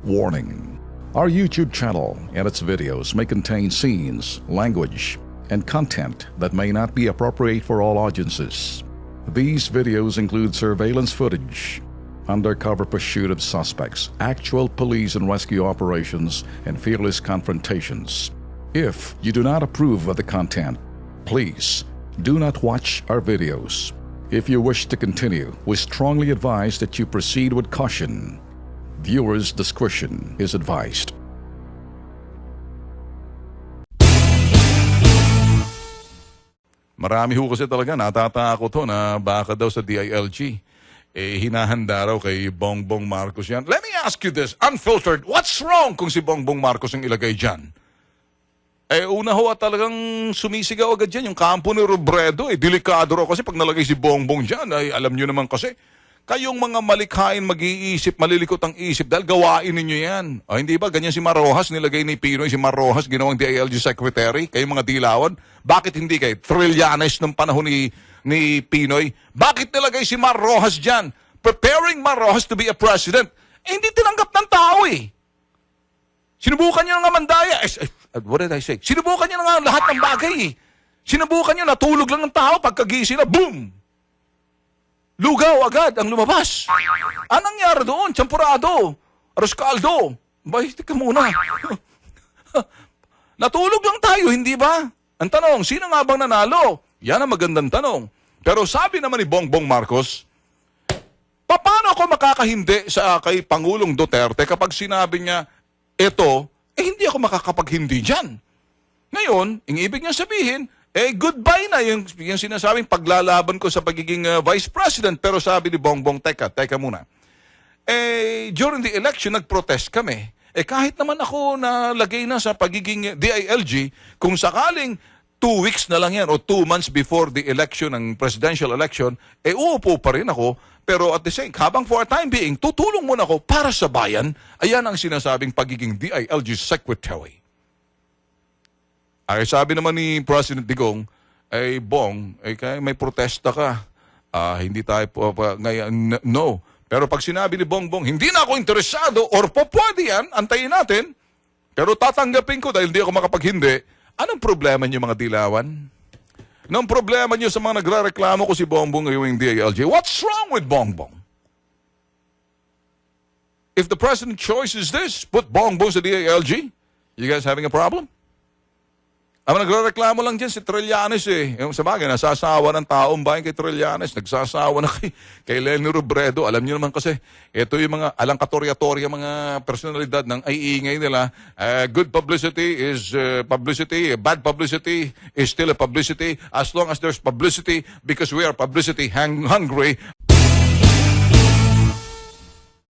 Warning: our YouTube channel and its videos may contain scenes, language, and content that may not be appropriate for all audiences. These videos include surveillance footage, undercover pursuit of suspects, actual police and rescue operations, and fearless confrontations. If you do not approve of the content, please do not watch our videos. If you wish to continue, we strongly advise that you proceed with caution. Viewers' discretion is advised. Marami ho kasi talaga natatakot ho na baka daw sa DILG hinahanda raw kay Bongbong Marcos yan. Let me ask you this, unfiltered, what's wrong kung si Bongbong Marcos ang ilagay dyan? Una ho at talagang sumisigaw agad dyan yung kampo ni Robredo. Delikado raw kasi pag nalagay si Bongbong dyan, alam nyo naman kasi, kayong mga malikhain mag-iisip, malilikot ang isip dahil gawain ninyo yan. Hindi ba? Ganyan si Marojas, nilagay ni Pinoy si Marojas, ginawang DILG Secretary, kayong mga dilawan. Bakit hindi kayo? Trillanes ng panahon ni Pinoy. Bakit nilagay si Marojas dyan? Preparing Marojas to be a president. Hindi tinanggap ng tao eh. Sinubukan nyo nga mandaya. What did I say? Sinubukan nyo nga lahat ng bagay eh. Sinubukan nyo, natulog lang ng tao, pagkagising na, boom! Lugaw agad ang lumabas. Anong nangyari doon? Champurado. Arroz caldo. Bay, tika muna. Natulog lang tayo, hindi ba? Ang tanong, sino nga bang nanalo? Yan ang magandang tanong. Pero sabi naman ni Bongbong Marcos, paano ako makakahindi sa kay Pangulong Duterte kapag sinabi niya, eto, hindi ako makakapaghindi dyan. Ngayon, ang ibig niya sabihin, goodbye na yung sinasabing paglalaban ko sa pagiging vice president. Pero sabi ni Bongbong, teka muna. During the election, nag-protest kami. Kahit naman ako nalagay na sa pagiging DILG, kung sakaling 2 weeks na lang yan o 2 months before the election, ng presidential election, uupo pa rin ako. Pero at the same, habang for a time being, tutulong muna ako para sa bayan. Ayan ang sinasabing pagiging DILG secretary. Sabi naman ni President Digong, Bong, may protesta ka. Hindi tayo ngayon, no. Pero pag sinabi ni Bongbong, hindi na ako interesado or pwede yan, antayin natin, pero tatanggapin ko dahil hindi ako makapaghindi, anong problema niyo mga dilawan? Anong problema niyo sa mga nagre-reklamo ko si Bongbong ngayong DILG? What's wrong with Bongbong? If the president choice is this, put Bongbong sa DILG, you guys having a problem? Ang nagre-reklamo lang dyan si Trillanes Yung sabagay, nasasawa ng taong bayan kay Trillanes. Nagsasawa na kay Leni Robredo. Alam niyo naman kasi, ito yung mga alangkatorya-torya mga personalidad ng iingay nila. Good publicity is publicity. Bad publicity is still a publicity. As long as there's publicity, because we are publicity hungry.